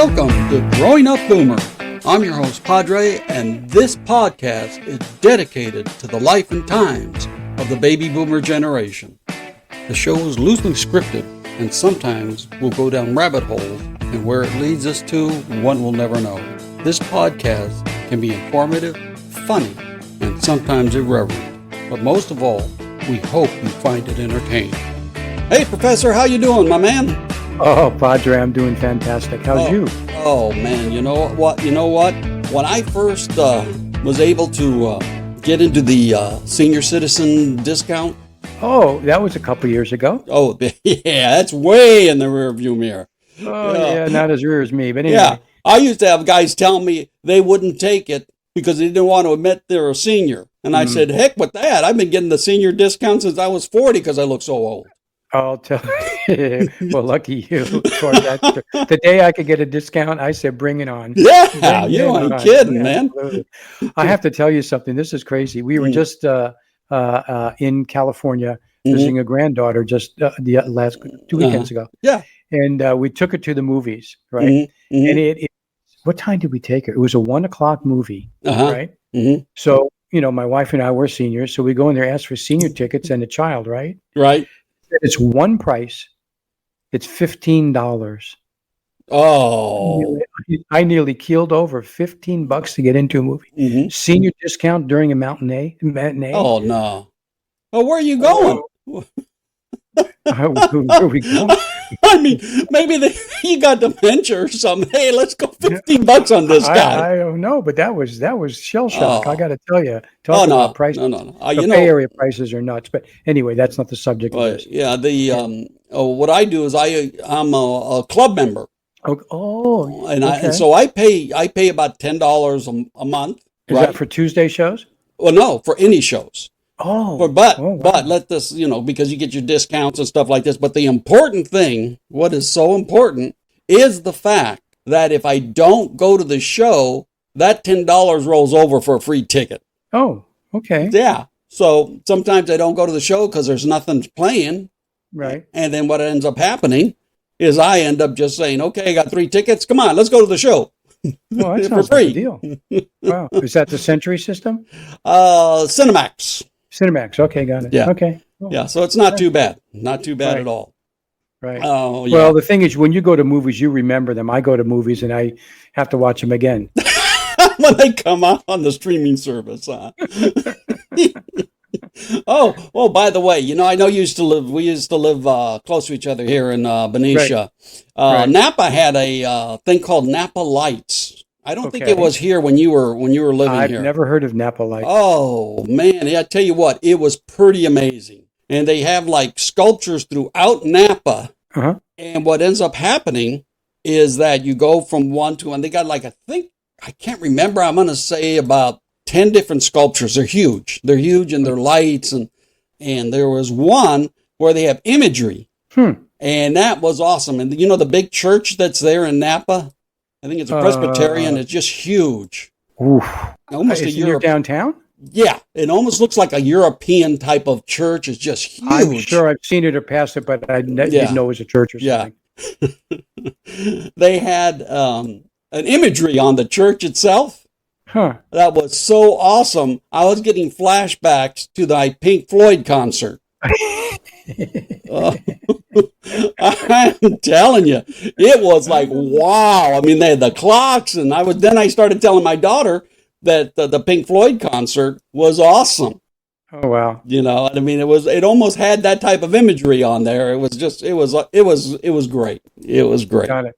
Welcome to Growing Up Boomer. I'm your host, Padre, and this podcast is dedicated to the life and times of the baby boomer generation. The show is loosely scripted, and sometimes we'll go down rabbit holes, and where it leads us to, one will never know. This podcast can be informative, funny, and sometimes irreverent, but most of all, we hope you find it entertaining. Hey, Professor, how you doing, my man? Oh, Padre, I'm doing fantastic. How's you? Oh, man, you know what? When I first was able to get into the senior citizen discount. Oh, that was a couple years ago. Oh, yeah, that's way in the rearview mirror. Oh, yeah, not as rear as me, but anyway. Yeah, I used to have guys tell me they wouldn't take it because they didn't want to admit they're a senior. And I said, heck with that. I've been getting the senior discount since I was 40 because I look so old. I'll tell you. Well, lucky you. The day I could get a discount, I said, bring it on. Yeah, you ain't kidding, man. Absolutely. I have to tell you something. This is crazy. We were just in California visiting a granddaughter just the last 2 weekends ago. Yeah. And we took her to the movies, right? And what time did we take her? It was a 1:00 movie, right? So, my wife and I were seniors. So we go in there, ask for senior tickets and a child, right? Right. It's one price. It's $15. Oh, I nearly keeled over. $15 to get into a movie. Senior discount during a matinee. Oh no! Oh, where are you going? Where are we going? I mean, maybe you got dementia or something. Hey, let's go $15 on this guy. I don't know, but that was shell shock. I got to tell you. About prices. No. The Bay Area prices are nuts. But anyway, that's not the subject of this. Yeah, what I do is I'm a club member. And so I pay about $10 a month. Is that for Tuesday shows? Well, no, for any shows. But wow. let this, because you get your discounts and stuff like this. But the important thing, what is so important, is the fact that if I don't go to the show, that $10 rolls over for a free ticket. Oh, okay. Yeah. So sometimes I don't go to the show because there's nothing playing. Right. And then what ends up happening is I end up just saying, okay, I got 3 tickets. Come on, let's go to the show. Well, that sounds like a deal. Wow. Is that the Century system? Cinemax. Cinemax. Okay, got it. Yeah. Okay. Cool. Yeah, so it's not too bad. Not too bad at all. Right. Oh, yeah. Well, the thing is, when you go to movies, you remember them. I go to movies and I have to watch them again. When they come out on the streaming service, huh? Oh, by the way, I know we used to live close to each other here in Benicia. Right. Napa had a thing called Napa Lights. I don't think it was here when you were living here. I've never heard of Napa Lights. Oh, man. I tell you what, it was pretty amazing. And they have like sculptures throughout Napa. And what ends up happening is that you go from one to, and they got like, I can't remember. I'm going to say about 10 different sculptures. They're huge. They're huge and they're lights. And there was one where they have imagery. And that was awesome. And the big church that's there in Napa, I think it's a Presbyterian. It's just huge. Oof. Almost a Europe downtown? Yeah. It almost looks like a European type of church. It's just huge. I'm sure I've seen it or passed it, but I didn't know it was a church or something. Yeah. They had an imagery on the church itself. That was so awesome. I was getting flashbacks to the Pink Floyd concert. I'm telling you, it was like, wow. I mean, they had the clocks, and I started telling my daughter that the Pink Floyd concert was awesome. Oh, wow. I mean, it almost had that type of imagery on there. It was great. It was great. Got it.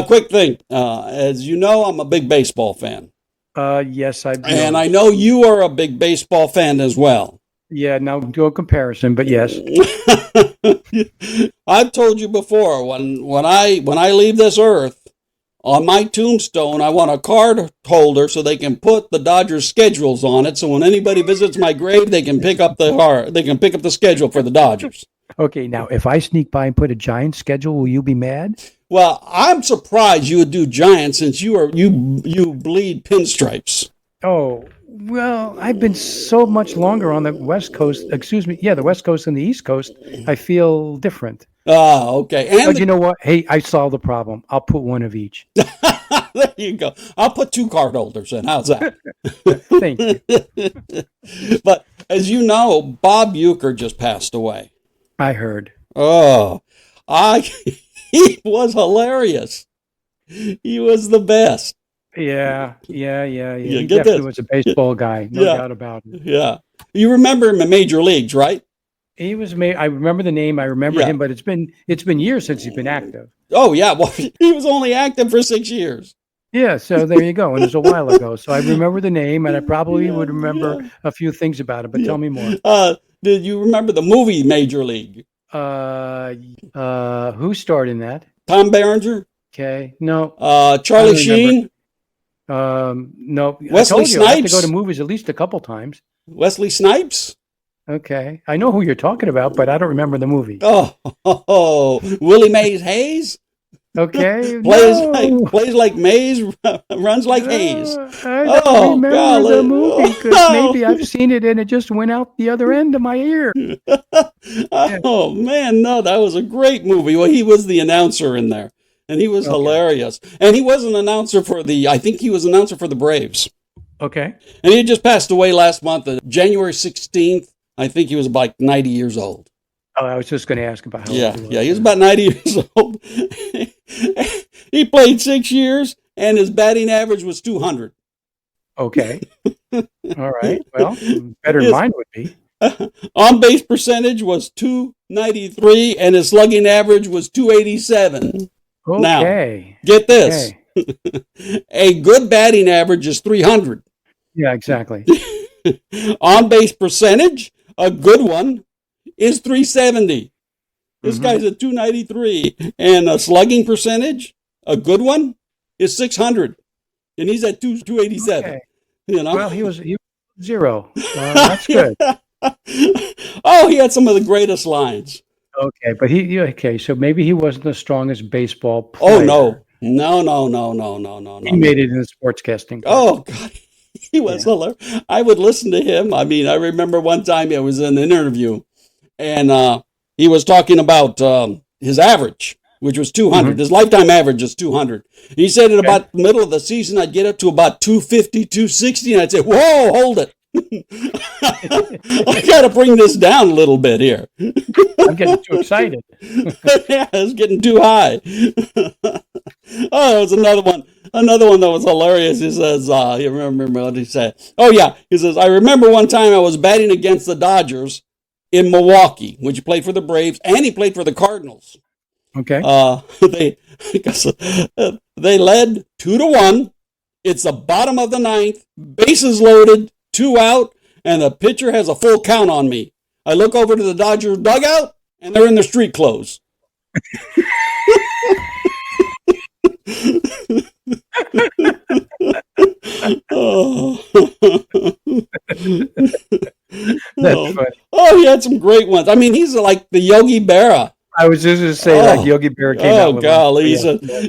Quick thing. As you know, I'm a big baseball fan. Yes, I do. And I know you are a big baseball fan as well. Yeah, now do a comparison, but yes. I've told you before, when I leave this earth, on my tombstone, I want a card holder so they can put the Dodgers schedules on it. So when anybody visits my grave, they can pick up the schedule for the Dodgers. Okay, now if I sneak by and put a Giants schedule, will you be mad? Well, I'm surprised you would do Giants since you bleed pinstripes. Oh, well, I've been so much longer on the West Coast. The West Coast and the East Coast. I feel different. Okay. But you know what? Hey, I solved the problem. I'll put one of each. There you go. I'll put 2 card holders in. How's that? Thank you. But as you know, Bob Uecker just passed away. I heard. Oh, he was hilarious. He was the best. Yeah. He Get definitely this. was a baseball guy. No doubt about it. Yeah. You remember him in major leagues, right? He was I remember the name. I remember him, but it's been years since he's been active. Oh, yeah. Well, he was only active for 6 years. Yeah, so there you go. And it was a while ago. So I remember the name, and I probably would remember a few things about it, but tell me more. Did you remember the movie Major League? Who starred in that? Tom Berenger? Okay. No. Charlie Sheen? No. Wesley I told you I have to Snipes? go to movies at least a couple times. Wesley Snipes? Okay. I know who you're talking about, but I don't remember the movie. Oh, Willie Mays Hayes? Okay. Plays like Mays, runs like Hayes. I don't remember the movie because maybe I've seen it and it just went out the other end of my ear. Oh, man, no, that was a great movie. Well, he was the announcer in there, and he was hilarious. And he was an announcer I think he was an announcer for the Braves. Okay. And he just passed away last month, January 16th. I think he was about 90 years old. Oh, I was just going to ask about how Yeah, old he was. he was about 90 years old. He played 6 years, and his batting average was 200. Okay. All right. Well, better than mine would be. On base percentage was 293, and his slugging average was 287. Okay. Now, get this. Okay. A good batting average is 300. Yeah, exactly. On base percentage, a good one, is 370. This guy's at 293. And a slugging percentage, a good one, is 600. And he's at 287. Okay. You know? Well, he was 0. That's good. Oh, he had some of the greatest lines. Okay, but so maybe he wasn't the strongest baseball player. Oh, no. No. He made it in the sportscasting. Oh, God. He was hilarious. I would listen to him. I mean, I remember one time I was in an interview, and he was talking about his average, which was 200. Mm-hmm. His lifetime average is 200. He said at about the middle of the season, I'd get up to about 250, 260, and I'd say, whoa, hold it. I got to bring this down a little bit here. I'm getting too excited. Yeah, it's getting too high. Oh, there was another one. Another one that was hilarious. He says, you remember what he said? Oh, yeah. He says, I remember one time I was batting against the Dodgers in Milwaukee, which he played for the Braves, and he played for the Cardinals. Okay. They led 2-1. It's the bottom of the ninth, bases loaded, 2 out, and the pitcher has a full count on me. I look over to the Dodgers dugout, and they're in their street clothes. Oh. That's funny. Oh, he had some great ones. I mean, he's like the Yogi Berra. I was just going to say, like Yogi Berra came out with golly.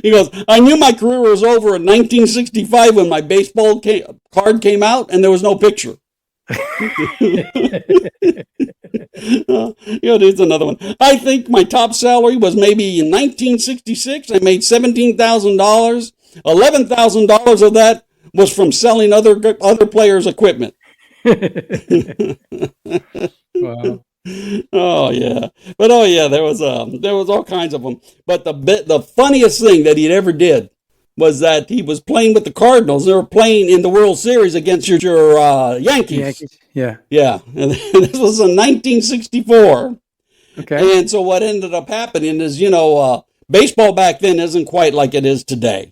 He goes, I knew my career was over in 1965 when my baseball card came out and there was no picture. There's another one. I think my top salary was maybe in 1966. I made $17,000. $11,000 of that was from selling other players' equipment. Wow. Oh yeah, but there was all kinds of them. But the funniest thing that he ever did was that he was playing with the Cardinals. They were playing in the World Series against your Yankees. Yeah. And this was in 1964. Okay. And so what ended up happening is, baseball back then isn't quite like it is today.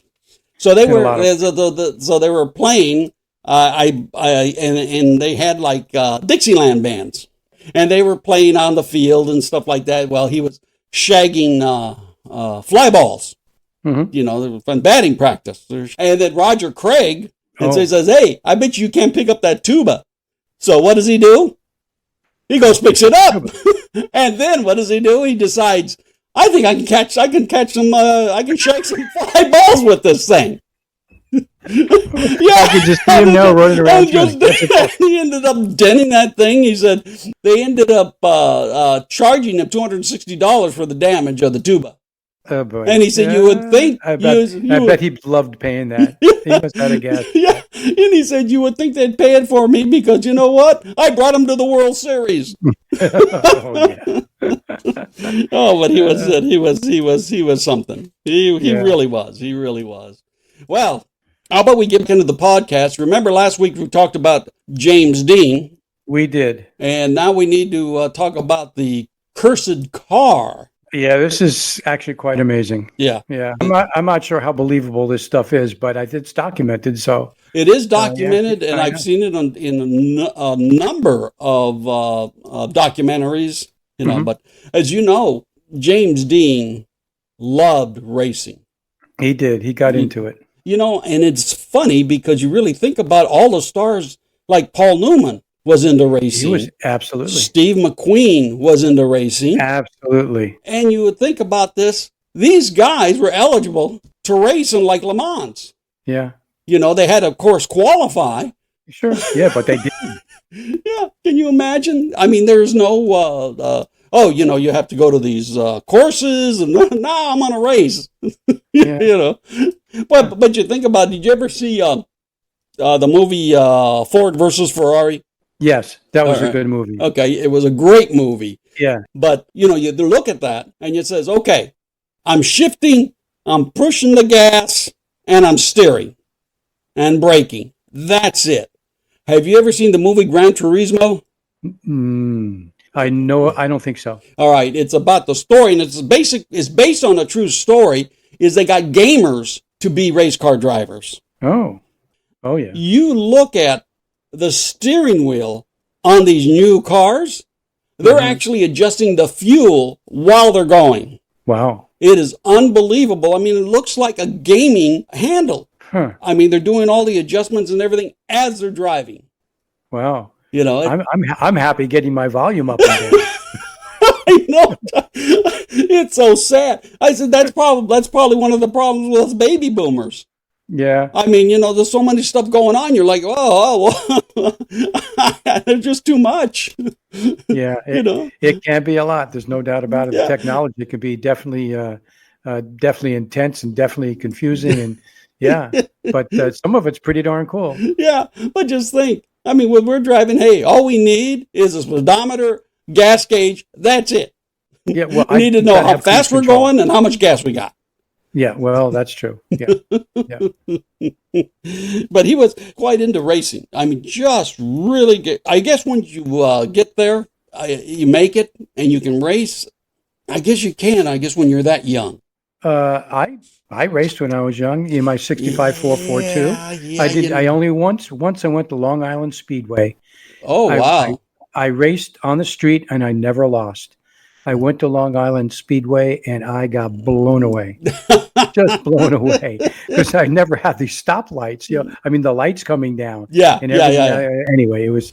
So they were playing. And they had like Dixieland bands. And they were playing on the field and stuff like that while he was shagging fly balls, from batting practice. And then Roger Craig says, hey, I bet you can't pick up that tuba. So what does he do? He goes, picks it up. And then what does he do? He decides, I can shag some fly balls with this thing. I could just see him now running around. He ended up denting that thing. He said they ended up charging him $260 for the damage of the tuba. Oh boy! And he said, "You would think." I bet he loved paying that. He must have had a guess. Yeah, and he said, "You would think they'd pay it for me because you know what? I brought him to the World Series." Oh yeah. Oh, but he was something. He really was. He really was. Well, how about we get into the podcast? Remember last week we talked about James Dean. We did, and now we need to talk about the cursed car. Yeah, this is actually quite amazing. Yeah. I'm not sure how believable this stuff is, but it's documented. So it is documented, and I've seen it in a number of documentaries. You know, but as you know, James Dean loved racing. He did. He got into it. You know, and it's funny because you really think about all the stars like Paul Newman was into racing. He was, absolutely. Steve McQueen was into racing. Absolutely. And you would think about this. These guys were eligible to race in like Le Mans. Yeah. You know, they had to, of course, qualify. Sure. Yeah, but they didn't. Yeah. Can you imagine? I mean, there's no, you know, you have to go to these courses and now I'm on a race. Yeah. You know. But you think about, did you ever see the movie Ford versus Ferrari? Yes, that was a good movie. Okay, it was a great movie. Yeah. But, you know, you look at that and it says, okay, I'm shifting, I'm pushing the gas, and I'm steering and braking. That's it. Have you ever seen the movie Gran Turismo? I know. I don't think so. All right. It's about the story, and it's based on a true story, is they got gamers to be race car drivers. Oh, yeah. You look at the steering wheel on these new cars, they're actually adjusting the fuel while they're going. Wow. It is unbelievable. I mean, it looks like a gaming handle. Huh. I mean, they're doing all the adjustments and everything as they're driving. Wow. You know, I'm happy getting my volume up and down. I know. It's so sad. I said that's probably one of the problems with us baby boomers. Yeah. I mean, you know, there's so many stuff going on. You're like, there's just too much. Yeah. It can be a lot. There's no doubt about it. Yeah. The technology can be definitely intense and definitely confusing. And yeah, but some of it's pretty darn cool. Yeah. But just think, I mean, when we're driving, hey, all we need is a speedometer, gas gauge. That's it. Yeah. Well, we need to know how fast we're going and how much gas we got. Yeah, well, that's true. Yeah. But he was quite into racing. I mean, just really good. I guess once you get there, you make it and you can race. I guess you can. I guess when you're that young. I raced when I was young in my 65 442. Yeah, I did. I only once I went to Long Island Speedway. Oh, wow. I raced on the street and I never lost. I went to Long Island Speedway and I got blown away, just blown away, because I never had these stoplights. You know, I mean the lights coming down. Yeah, and anyway, it was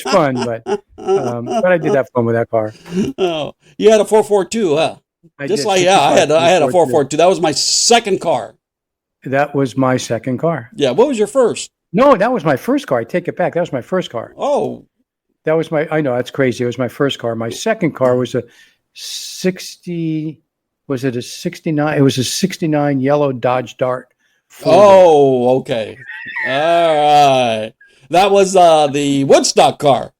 fun, but I did have fun with that car. Oh, you had a 442, huh? I had a 442. That was my second car. That was my second car. Yeah. What was your first? No, that was my first car. I take it back. That was my first car. Oh. That was I know, that's crazy. It was my first car. My second car was a 69? It was a 69 yellow Dodge Dart. Oh, okay. All right. That was the Woodstock car.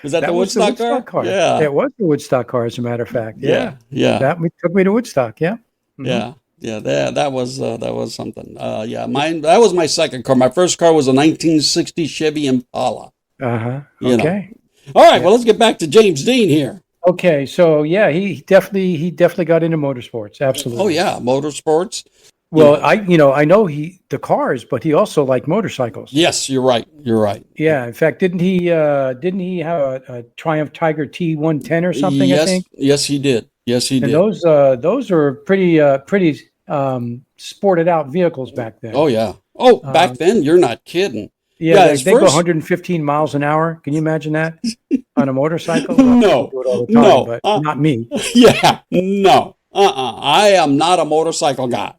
Was that the Woodstock car? Yeah. It was the Woodstock car, as a matter of fact. Yeah. That took me to Woodstock, yeah. Mm-hmm. Yeah. That was something. That was my second car. My first car was a 1960 Chevy Impala. Okay. All right. Well, let's get back to James Dean here. Okay. So yeah, he definitely got into motorsports. Absolutely. Oh yeah, motorsports. Well, yeah. I know the cars, but he also liked motorcycles. Yes, you're right. Yeah. In fact, didn't he have a Triumph Tiger T110 or something? Yes, I think. Yes, he did. And those are pretty sported out vehicles back then. Oh yeah. Oh, back then, you're not kidding. Yeah, they go 115 miles an hour. Can you imagine that on a motorcycle? No, but not me. Yeah, no. I am not a motorcycle guy.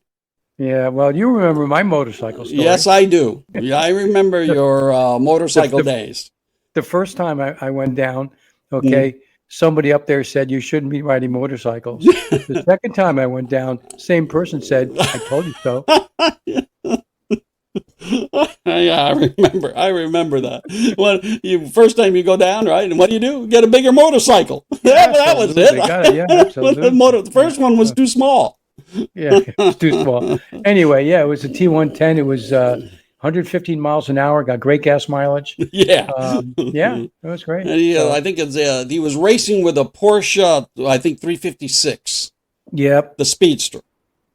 Yeah, well, you remember my motorcycle story. Yes, I do. Yeah, I remember your motorcycle days. The first time I went down, okay, somebody up there said you shouldn't be riding motorcycles. The second time I went down, same person said, I told you so. Yeah, I remember that. When first time you go down, right? And what do? Get a bigger motorcycle. Yeah, that was it. Yeah, absolutely. The first one was too small. Yeah, it's too small. Anyway, yeah, it was a T110. It was 115 miles an hour. Got great gas mileage. Yeah, yeah, it was great. I think he was racing with a Porsche, I think 356. Yep, the Speedster.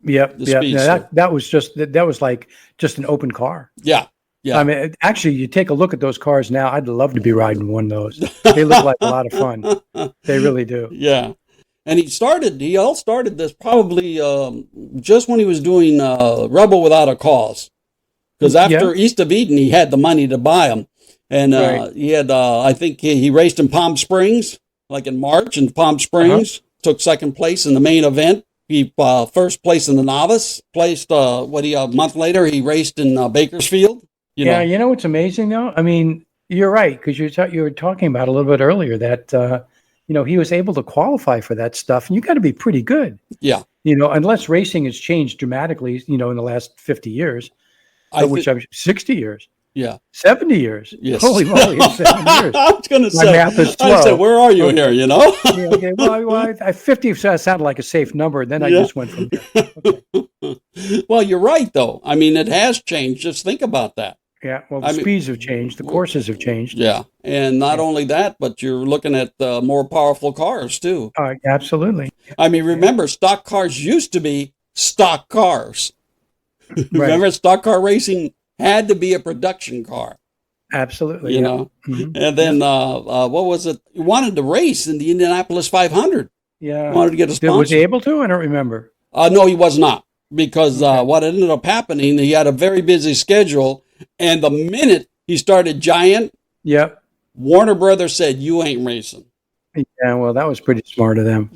Yep. That was like just an open car. Yeah. I mean, actually, you take a look at those cars now. I'd love to be riding one of those. They look like a lot of fun. They really do. Yeah. And he all started this probably just when he was doing Rebel Without a Cause. Because after East of Eden, he had the money to buy them. And he had, I think he raced in Palm Springs, like in March in Palm Springs, took second place in the main event. He first place in the novice, placed, a month later, he raced in Bakersfield. You know what's amazing though? I mean, you're right, because you were talking about a little bit earlier that, he was able to qualify for that stuff, and you got to be pretty good. Yeah. Unless racing has changed dramatically, in the last 50 years, I'm 60 years. Yeah. 70 years. Yes. Holy moly, 70 years. I was going to say, my math is slow. I said, where are you here, Yeah, okay. Well, 50 sounded like a safe number, and then I just went from there. Okay. Well, you're right, though. I mean, it has changed. Just think about that. Yeah, well, the speeds have changed. The courses have changed. Yeah, and not only that, but you're looking at more powerful cars, too. Absolutely. I mean, remember, stock cars used to be stock cars. Remember, stock car racing had to be a production car. Absolutely. You know? Mm-hmm. And then, what was it? He wanted to race in the Indianapolis 500. Yeah. Wanted to get a sponsor. Was he able to? I don't remember. No, he was not. Because what ended up happening, he had a very busy schedule. And the minute he started Giant, Warner Brothers said, "You ain't racing." Yeah, well, that was pretty smart of them.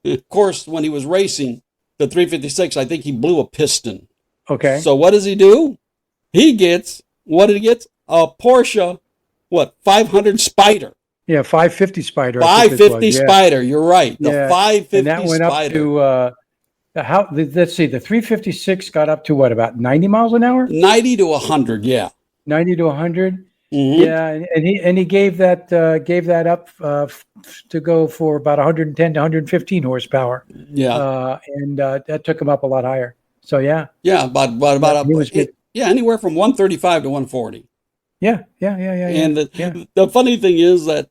Of course, when he was racing the 356, I think he blew a piston. Okay. So what does he do? He gets, what did he get? A Porsche, 500 Spider. Yeah, 550 Spider. 550 Spider, you're right. The 550 and that went Spider. Up to... let's see, the 356 got up to what, about 90 miles an hour? 90 to 100, yeah. 90 to 100? Mm-hmm. Yeah, and he gave that up to go for about 110 to 115 horsepower. Yeah. And that took him up a lot higher. So yeah. Yeah, about anywhere from 135 to 140. Yeah. And the funny thing is that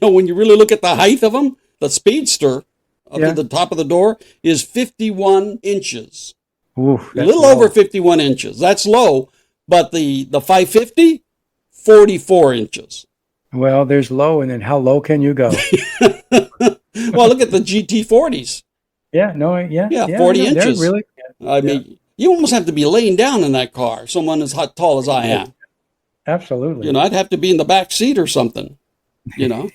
when you really look at the height of them, the Speedster up to the top of the door is 51 inches. Oof, a little over 51 inches. That's low. But the 550, 44 inches. Well, there's low, and then how low can you go? Well, look at the GT40s. Yeah, 40 inches. Really, I mean, you almost have to be laying down in that car. Someone as tall as I am. Absolutely. I'd have to be in the back seat or something. And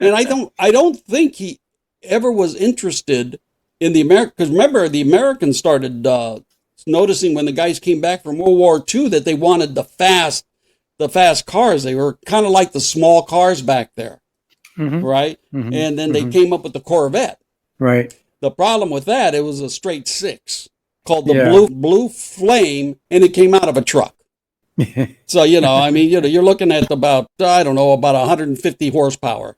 I don't think he ever was interested in the American. Because remember, the Americans started noticing when the guys came back from World War II that they wanted the fast cars. They were kind of like the small cars back there, right? Mm-hmm. And then they came up with the Corvette. Right. The problem with that, it was a straight six called the Blue Flame, and it came out of a truck. So, you're looking at about 150 horsepower.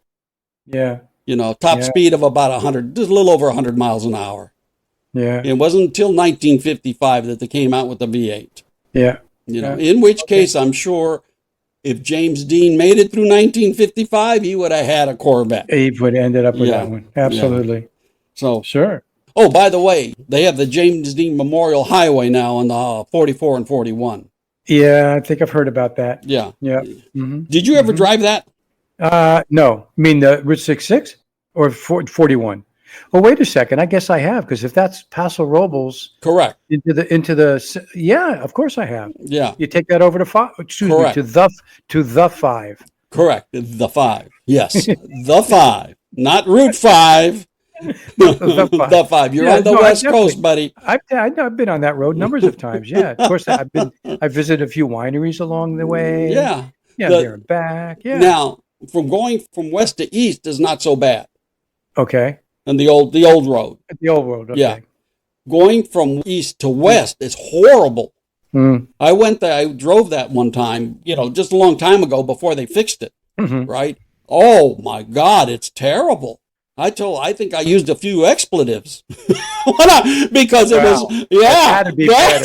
Yeah. Top speed of about 100, just a little over 100 miles an hour. Yeah. It wasn't until 1955 that they came out with the V8. Yeah. In which case, I'm sure if James Dean made it through 1955, he would have had a Corvette. He would have ended up with that one. Absolutely. Yeah. So, sure. Oh, by the way, they have the James Dean Memorial Highway now on the 44 and 41. Yeah, I think I've heard about that. Yeah. Yeah. Mm-hmm. Did you ever drive that? No. I mean, the Route 66 or 41? Well, wait a second. I guess I have, because if that's Paso Robles, correct, into the yeah, of course I have. Yeah, you take that over to 5. Excuse me, to the 5. Correct, the 5. Yes, the 5, not Route 5. The 5. You're on the West Coast, buddy. I've been on that road numbers of times. Yeah, of course. I visited a few wineries along the way. Yeah. There and back. Yeah. Now, from going from west to east is not so bad. Okay. And the old road. The old road. Okay. Yeah. Going from east to west is horrible. Mm. I drove that one time, just a long time ago before they fixed it. Mm-hmm. Right? Oh my God, it's terrible. I think I used a few expletives because it was, yeah. Had to be better.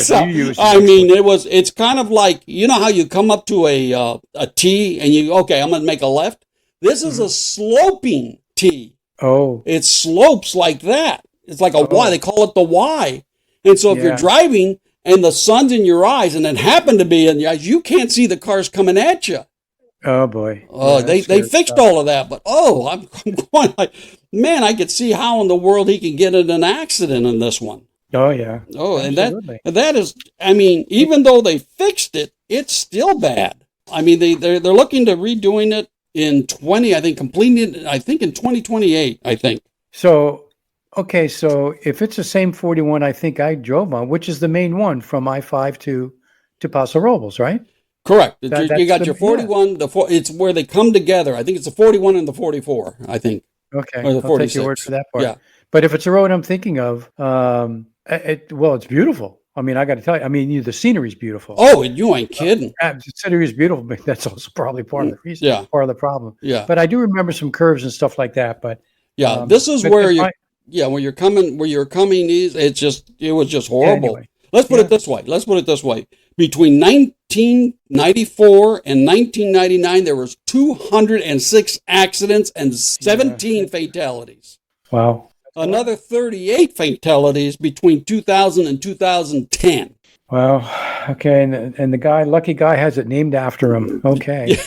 It's kind of like, how you come up to a T and I'm going to make a left. This is a sloping T. Oh. It slopes like that. It's like a Y. They call it the Y. And so if you're driving and the sun's in your eyes and it happened to be in your eyes, you can't see the cars coming at you. Oh boy. They fixed all of that, but I'm going like, man, I could see how in the world he can get in an accident in this one. Oh yeah. Oh, absolutely. And that is, even though they fixed it, it's still bad. They're looking to redoing it in completing it, I think in 2028, I think. So if it's the same 41 I think I drove on, which is the main one from I-5 to Paso Robles, right? Correct. You got your 41, it's where they come together. I think it's the 41 and the 44, I think. Okay. Or the 46. I'll take your word for that part. Yeah. But if it's a road I'm thinking of, it's beautiful. I got to tell you, the scenery is beautiful. Oh, you ain't kidding. The scenery is beautiful, but that's also probably part of the reason, part of the problem. Yeah. But I do remember some curves and stuff like that. But this is where you're coming east. It was just horrible. Anyway, Let's put it this way. Between 1994 and 1999, there was 206 accidents and 17 fatalities. Wow. Another 38 fatalities between 2000 and 2010. Wow. Okay. And the lucky guy has it named after him. Okay.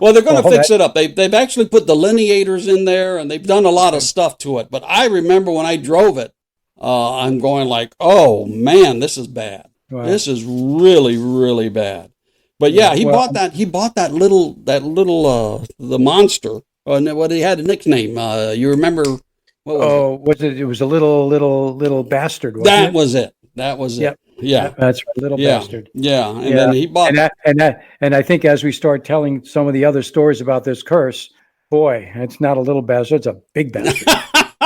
Well, they're going to fix it up. They've actually put delineators in there and they've done a lot of stuff to it. But I remember when I drove it, I'm going like, oh man, this is bad. Wow. This is really, really bad. But yeah, he bought that little the monster. What he had a nickname. You remember? What was it? It was a little bastard. That was it. Yep. Yeah, that's right, little bastard. Yeah, and then he bought and I think as we start telling some of the other stories about this curse, boy, it's not a little bastard; it's a big bastard.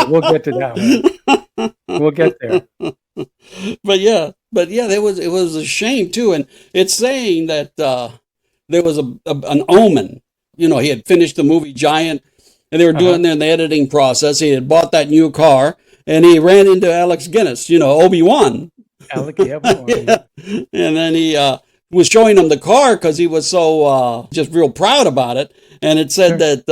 We'll get to that one. We'll get there. But yeah, it was a shame too, and it's saying that there was an omen. He had finished the movie Giant, and they were doing there in the editing process. He had bought that new car, and he ran into Alex Guinness, Obi-Wan. Yeah. And then he was showing him the car because he was so just real proud about it. And it said that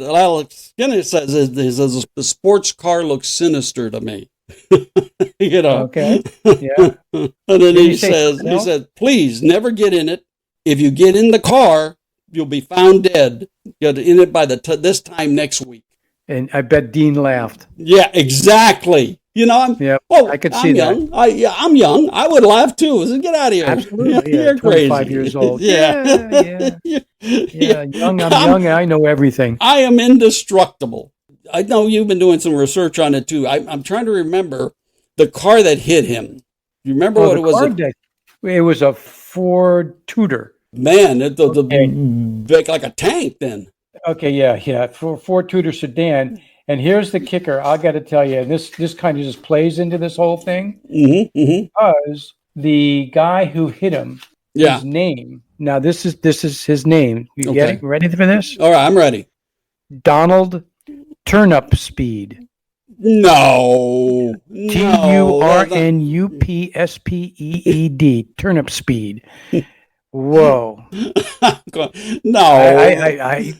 Alex Guinness says the sports car looks sinister to me. Okay. Yeah. And then he said, please never get in it. If you get in the car, you'll be found dead. Get in it by this time next week. And I bet Dean laughed. Yeah, exactly. I could see young. that. I'm young. I would laugh too. So get out of here. Absolutely. You're 25 crazy. years old. Yeah. Young. I'm young and I know everything. I am indestructible. I know you've been doing some research on it too. I'm trying to remember the car that hit him. You remember what it was? It was a Ford Tudor. Man, big like a tank then. Okay, yeah. Ford Tudor sedan. And here's the kicker. I got to tell you, and this kind of just plays into this whole thing. Because the guy who hit him, his name. Now this is his name. You get it? Ready for this? All right, I'm ready. Donald Turnip Speed. No. TURNUPSPEED. Turnip Speed. Whoa. No. I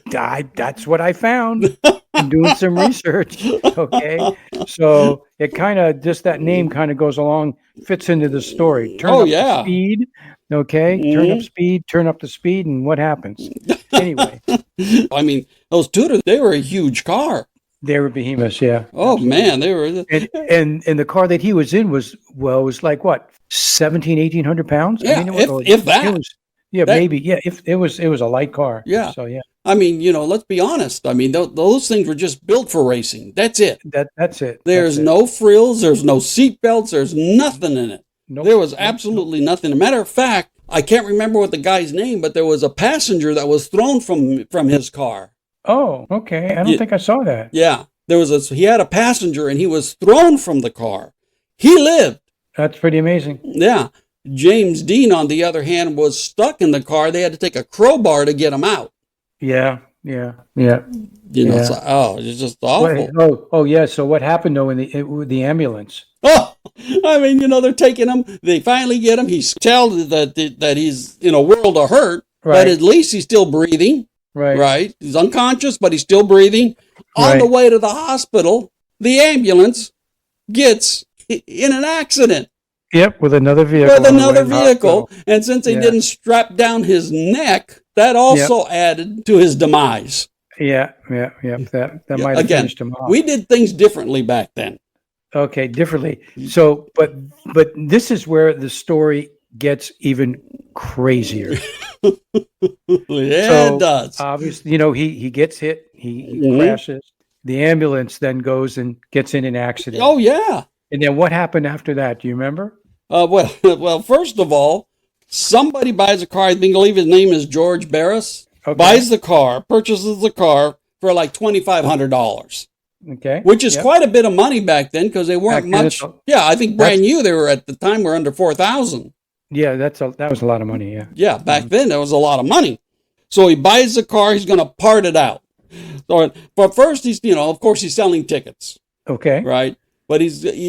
that's what I found. I'm doing some research. Okay. So it kind of, just that name kind of goes along, fits into the story. Turn up the speed. Okay. Turn up speed, turn up the speed, and what happens? Anyway. Those Tudors, they were a huge car. They were behemoths, yeah. Oh, absolutely. Man, they were. And the car that he was in was like what, 1,700, 1,800 pounds? Yeah, if that. Yeah, maybe. Yeah, if it was a light car. Yeah. So yeah. I mean, let's be honest. I mean, those things were just built for racing. That's it. That's it. There's no frills. There's no seat belts. There's nothing in it. Nope, there was absolutely nothing. As a matter of fact, I can't remember what the guy's name, but there was a passenger that was thrown from his car. Oh, okay. I don't think I saw that. Yeah, he had a passenger and he was thrown from the car. He lived. That's pretty amazing. Yeah. James Dean, on the other hand, was stuck in the car. They had to take a crowbar to get him out. Yeah. So, it's just awful. Wait, oh, yeah. So what happened though with the ambulance? Oh, I mean, they're taking him. They finally get him. He's tell that he's in a world of hurt, but at least he's still breathing. Right. He's unconscious, but he's still breathing. On the way to the hospital, the ambulance gets in an accident. Yep, with another vehicle. And since they didn't strap down his neck, that also added to his demise. Yeah. That might have finished him off. We did things differently back then. Okay, differently. So, but this is where the story gets even crazier. It does. Obviously, he gets hit, he crashes. The ambulance then goes and gets in an accident. Oh, yeah. And then what happened after that? Do you remember? Well, first of all, somebody buys a car. I believe his name is George Barris. Okay. Buys the car, purchases the car for like $2,500. Okay. Which is quite a bit of money back then because they weren't much. I think brand new. They were at the time were under $4,000. Yeah, that was a lot of money. Yeah. Yeah, back then that was a lot of money. So he buys the car. He's going to part it out. So, but first he's of course he's selling tickets. Okay. Right. But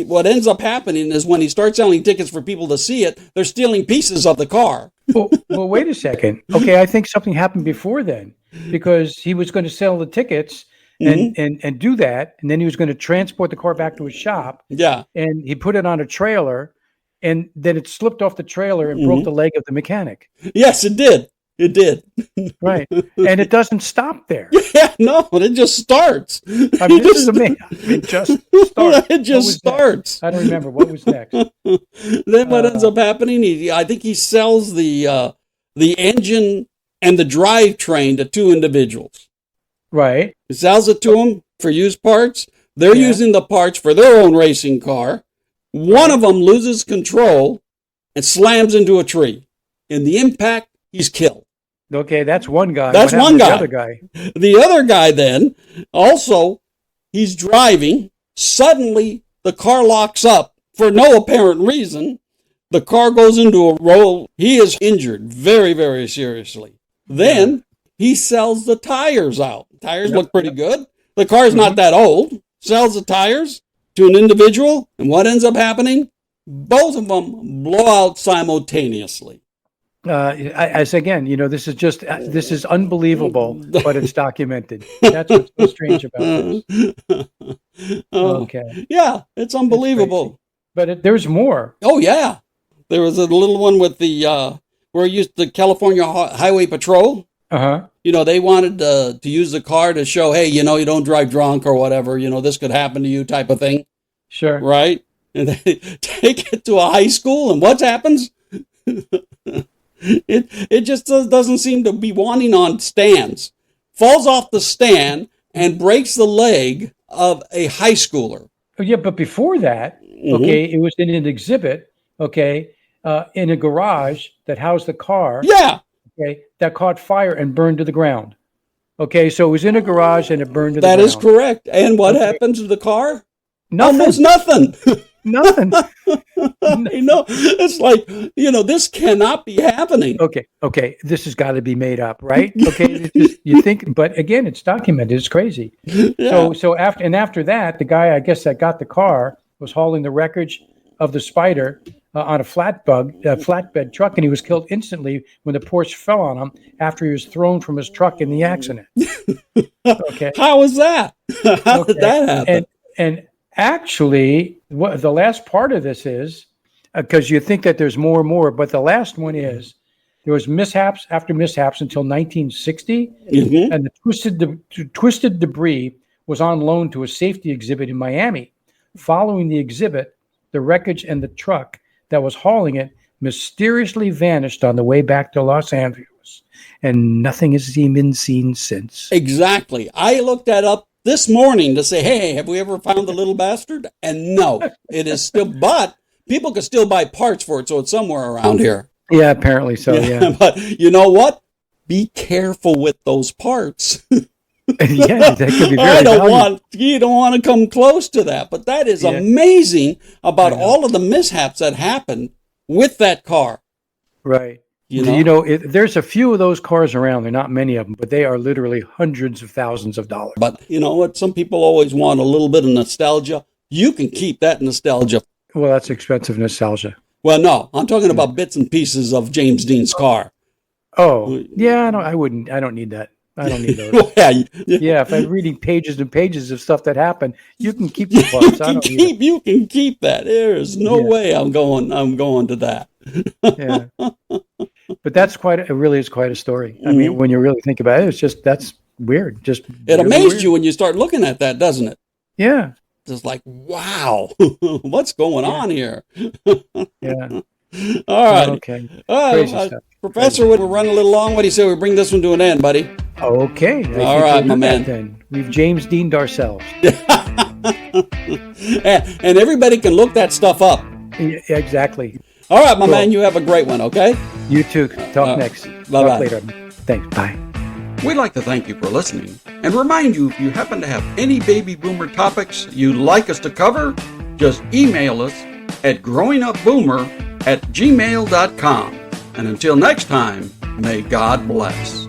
what ends up happening is when he starts selling tickets for people to see it, they're stealing pieces of the car. Well, wait a second. Okay, I think something happened before then because he was going to sell the tickets and do that, and then he was going to transport the car back to his shop. Yeah. And he put it on a trailer, and then it slipped off the trailer and broke the leg of the mechanic. Yes, it did. It did. Right. And it doesn't stop there. Yeah, no, it just starts. I mean, this is amazing. It just starts. It just starts. Next? I don't remember. What was next? Then what ends up happening, I think he sells the engine and the drivetrain to two individuals. Right. He sells it to them for used parts. They're using the parts for their own racing car. One of them loses control and slams into a tree. In the impact, he's killed. Okay, that's one guy. That's one guy. The other guy. The other guy then, also, he's driving. Suddenly, the car locks up for no apparent reason. The car goes into a roll. He is injured very, very seriously. Then he sells the tires out. Tires look pretty good. The car's not that old. Sells the tires to an individual. And what ends up happening? Both of them blow out simultaneously. This is unbelievable, but it's documented. That's what's so strange about this. Okay. Yeah, it's unbelievable. But there's more. Oh, yeah. There was a little one with the, where he used the California Highway Patrol. Uh-huh. They wanted to use the car to show, hey, you don't drive drunk or whatever, this could happen to you type of thing. Sure. Right? And they take it to a high school, and what happens? It just doesn't seem to be wanting on stands. Falls off the stand and breaks the leg of a high schooler. Oh, yeah, but before that, it was in an exhibit, in a garage that housed the car. Yeah. Okay, that caught fire and burned to the ground. Okay, so it was in a garage and it burned to the ground. That is correct. And what happened to the car? Nothing. Almost nothing. Nothing. It's like, this cannot be happening. Okay. This has got to be made up, right? Okay. You think, but again, it's documented. It's crazy. Yeah. So after that, the guy, I guess, that got the car was hauling the wreckage of the Spider on a flatbed truck, and he was killed instantly when the Porsche fell on him after he was thrown from his truck in the accident. Okay. How was that? How did that happen? And actually, what the last part of this is, because you think that there's more and more, but the last one is there was mishaps after mishaps until 1960, and the twisted debris was on loan to a safety exhibit in Miami. Following the exhibit, the wreckage and the truck that was hauling it mysteriously vanished on the way back to Los Angeles, and nothing has been seen since. Exactly. I looked that up this morning to say, hey, have we ever found the little bastard? And no, it is still, but people can still buy parts for it, so it's somewhere around here. Yeah, apparently so, yeah. But you know what? Be careful with those parts. Yeah, that could be very valuable. You don't want to come close to that. But that is amazing about all of the mishaps that happened with that car. Right. There's a few of those cars around. There are not many of them, but they are literally hundreds of thousands of dollars. But you know what? Some people always want a little bit of nostalgia. You can keep that nostalgia. Well, that's expensive nostalgia. Well, no, I'm talking about bits and pieces of James Dean's car. Oh, yeah, I don't need that. I don't need those. Yeah, if I'm reading pages and pages of stuff that happened, you can keep the parts. You can keep that. There's no way I'm going to that. Yeah. But it really is quite a story. I mean, when you really think about it, that's weird. It amazed you when you start looking at that, doesn't it? Yeah. Just like, wow, what's going on here? Yeah. All right. Okay. Crazy stuff. Professor, we're running a little long. What do you say we bring this one to an end, buddy? Okay. All right, my man. Then. We've James Dean'd ourselves. And everybody can look that stuff up. Yeah, exactly. All right, my man, you have a great one, okay? You too. Talk next. Bye-bye. Talk later. Thanks. Bye. We'd like to thank you for listening and remind you if you happen to have any baby boomer topics you'd like us to cover, just email us at growingupboomer@gmail.com. And until next time, may God bless.